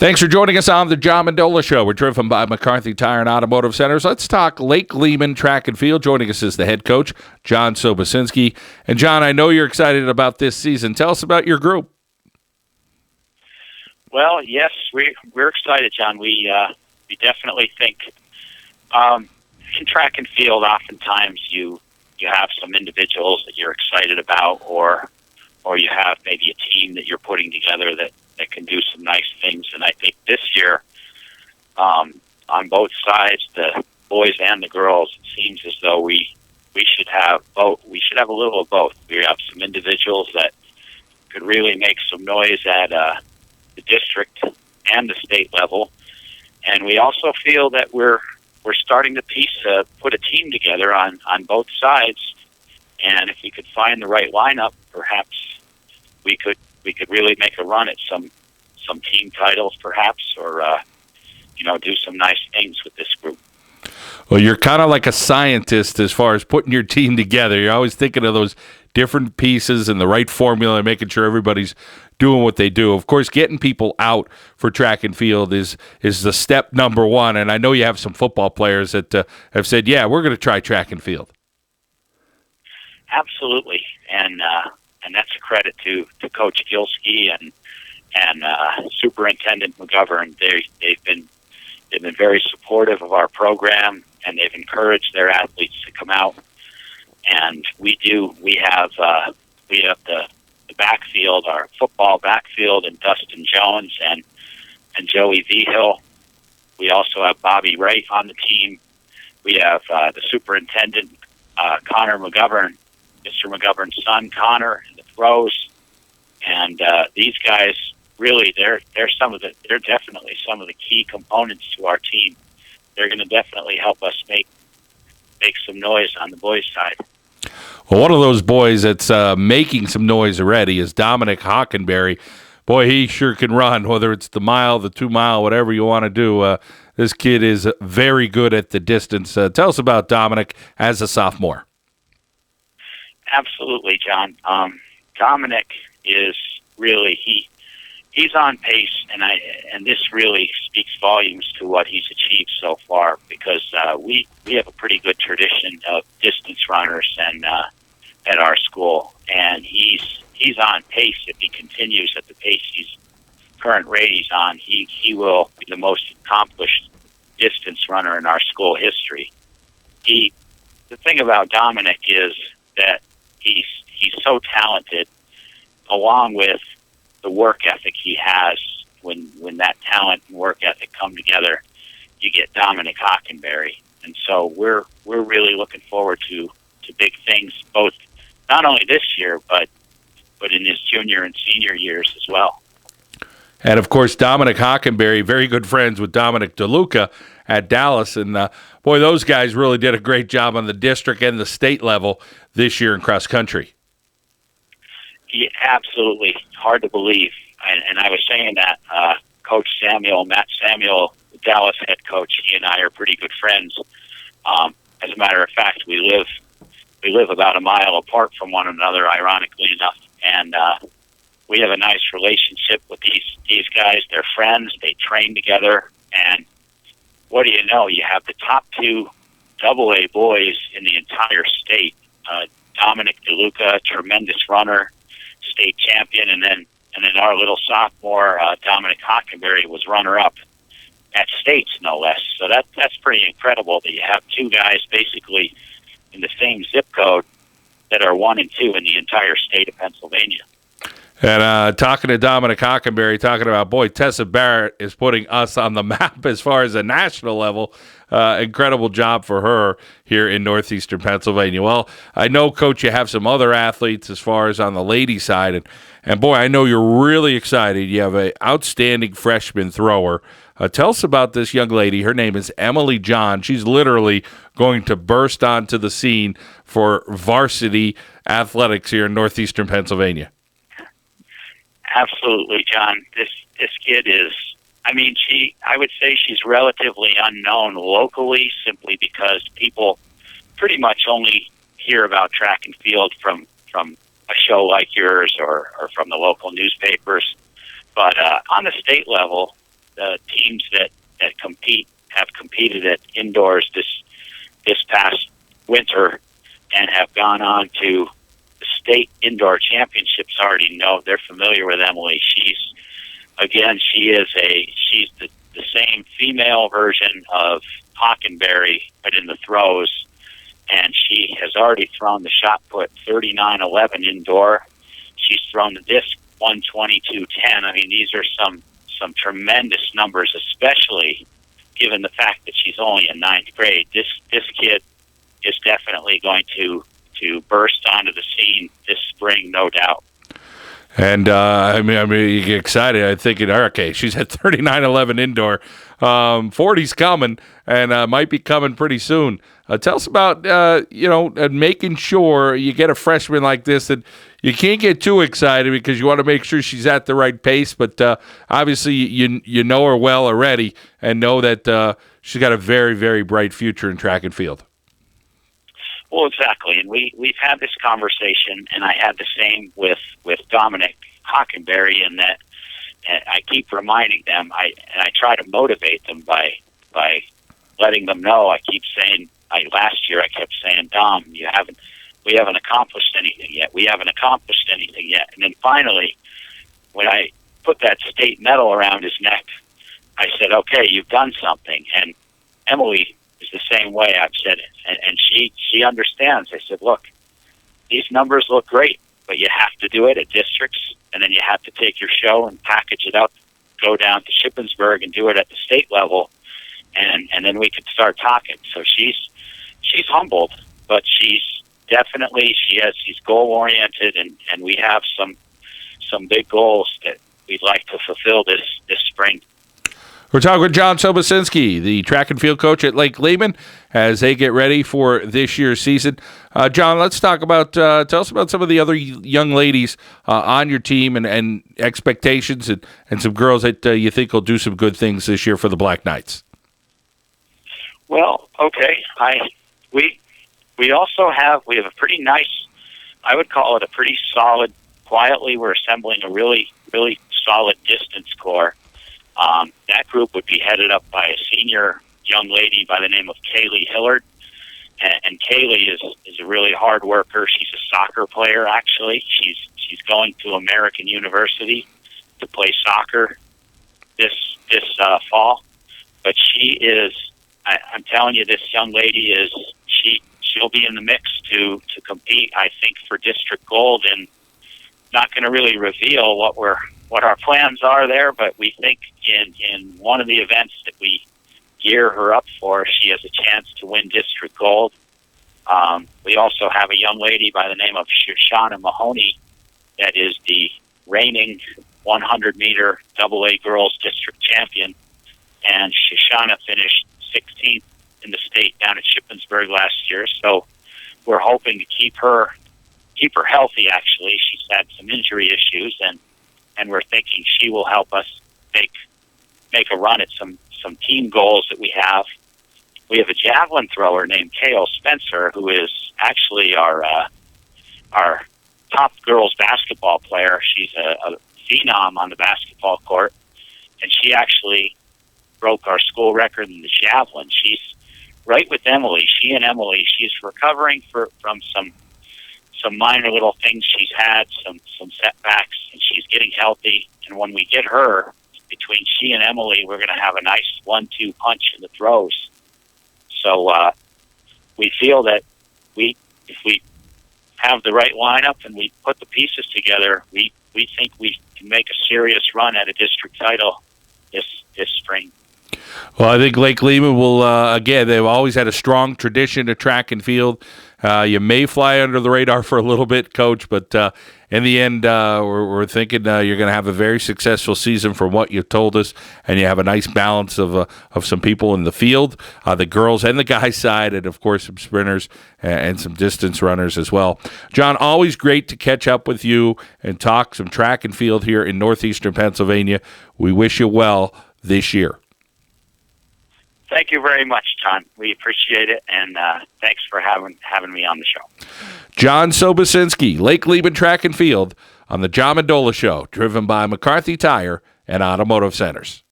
Thanks for joining us on the John Mendola Show. We're driven by McCarthy Tire and Automotive Centers. Let's talk Lake Lehman Track and Field. Joining us is the head coach, John Sobocinski. And John, I know you're excited about this season. Tell us about your group. Well, yes, we're excited, John. We definitely think in track and field, oftentimes you have some individuals that you're excited about, or you have maybe a team that you're putting together that can do some nice things. And I think this year, on both sides, the boys and the girls, it seems as though we should have both. We should have a little of both. We have some individuals that could really make some noise at the district and the state level, and we also feel that we're starting to put a team together on both sides. And if we could find the right lineup, perhaps we could really make a run at some team titles, perhaps, or do some nice things with this group. Well, you're kind of like a scientist as far as putting your team together. You're always thinking of those different pieces and the right formula and making sure everybody's doing what they do. Of course, getting people out for track and field is the step number one. And I know you have some football players that have said, yeah, we're going to try track and field. Absolutely. And that's a credit to Coach Gilski and Superintendent McGovern. They've been very supportive of our program, and they've encouraged their athletes to come out. And we have the backfield, our football backfield, and Dustin Jones and Joey Vigil. We also have Bobby Wright on the team. We have the superintendent, Connor McGovern, Mr. McGovern's son, Connor, in the throws. And these guys, really, they're definitely some of the key components to our team. They're going to definitely help us make some noise on the boys' side. Well, one of those boys that's making some noise already is Dominic Hockenberry. Boy, he sure can run, whether it's the mile, the 2 mile, whatever you want to do. This kid is very good at the distance. Tell us about Dominic as a sophomore. Absolutely, John. Dominic is really he's on pace, and this really speaks volumes to what he's achieved so far, because we have a pretty good tradition of distance runners and at our school, and he's on pace. If he continues at the pace current rate he's on, he will be the most accomplished distance runner in our school history. The thing about Dominic is that he's so talented, along with the work ethic he has. When that talent and work ethic come together, you get Dominic Hockenberry. And so we're really looking forward to big things, both not only this year, but in his junior and senior years as well. And, of course, Dominic Hockenberry, very good friends with Dominic DeLuca at Dallas. And, boy, those guys really did a great job on the district and the state level this year in cross country. Yeah, absolutely. Hard to believe. And I was saying that Coach Matt Samuel, the Dallas head coach, he and I are pretty good friends. As a matter of fact, we live about a mile apart from one another, ironically enough. And we have a nice relationship with these guys. They're friends. They train together. And what do you know? You have the top 2 AA boys in the entire state. Dominic DeLuca, tremendous runner, state champion, and then our little sophomore, Dominic Hockenberry, was runner-up at states, no less. So that's pretty incredible that you have 2 guys basically in the same zip code that are 1 and 2 in the entire state of Pennsylvania. And talking to Dominic Hockenberry, talking about, boy, Tessa Barrett is putting us on the map as far as a national level. Incredible job for her here in northeastern Pennsylvania. Well, I know, Coach, you have some other athletes as far as on the ladies' side. And boy, I know you're really excited. You have an outstanding freshman thrower. Tell us about this young lady. Her name is Emily John. She's literally going to burst onto the scene for varsity athletics here in northeastern Pennsylvania. Absolutely, John. This kid is, I would say she's relatively unknown locally, simply because people pretty much only hear about track and field from a show like yours or from the local newspapers. But on the state level, teams that have competed at indoors this past winter and have gone on to the state indoor championships already know. They're familiar with Emily. She's the same female version of Hockenberry, but in the throws, and she has already thrown the shot put 39-11 indoor. She's thrown the disc 122-10. I mean, these are some tremendous numbers, especially given the fact that she's only in ninth grade. This kid is definitely going to burst onto the scene this spring, no doubt. And, I mean, you get excited. I think in our case, she's at 39-11 indoor. 40's coming, and might be coming pretty soon. Tell us about, making sure you get a freshman like this that you can't get too excited because you want to make sure she's at the right pace. But obviously, you know her well already and know that she's got a very, very bright future in track and field. Well, exactly, and we've had this conversation, and I had the same with Dominic Hockenberry, in that I keep reminding them. I try to motivate them by letting them know. I keep saying. Last year I kept saying, Dom, we haven't accomplished anything yet. We haven't accomplished anything yet. And then finally, when I put that state medal around his neck, I said, okay, you've done something. And Emily is the same way. I've said it, and she understands. I said, look, these numbers look great, but you have to do it at districts, and then you have to take your show and package it up, go down to Shippensburg and do it at the state level, and then we could start talking. So she's humbled, but she's goal oriented, and we have some big goals that we'd like to fulfill this spring. We're talking with John Sobocinski, the track and field coach at Lake Lehman, as they get ready for this year's season. John, let's talk about, tell us about some of the other young ladies on your team and expectations and some girls that you think will do some good things this year for the Black Knights. Well, okay. We have a pretty nice, I would call it a pretty solid, quietly we're assembling a really, really solid distance corps. That group would be headed up by a senior young lady by the name of Kaylee Hillard. And Kaylee is a really hard worker. She's a soccer player, actually. She's going to American University to play soccer this fall. But she is, I'm telling you, this young lady she'll be in the mix to compete, I think, for district gold, and not going to really reveal what our plans are there, but we think in one of the events that we gear her up for, she has a chance to win district gold. We also have a young lady by the name of Shoshana Mahoney that is the reigning 100-meter AA girls district champion, and Shoshana finished 16th in the state down at Shippensburg last year. So we're hoping to keep her healthy. Actually, she's had some injury issues, and we're thinking she will help us make a run at some team goals that we have. We have a javelin thrower named Kale Spencer, who is actually our top girls basketball player. She's a phenom on the basketball court, and she actually broke our school record in the javelin. She's right with Emily. She's recovering from some minor little things she's had, some setbacks, and she's getting healthy. And when we get her, between she and Emily, we're going to have a nice 1-2 punch in the throws. So we feel that if we have the right lineup and we put the pieces together, we think we can make a serious run at a district title this spring. Well, I think Lake Lehman will, again, they've always had a strong tradition of track and field. You may fly under the radar for a little bit, Coach, but in the end, we're thinking you're going to have a very successful season from what you've told us, and you have a nice balance of some people in the field, the girls and the guys side, and, of course, some sprinters and some distance runners as well. John, always great to catch up with you and talk some track and field here in northeastern Pennsylvania. We wish you well this year. Thank you very much, John. We appreciate it, and thanks for having me on the show. John Sobocinski, Lake Lehman Track and Field, on the John Mendola Show, driven by McCarthy Tire and Automotive Centers.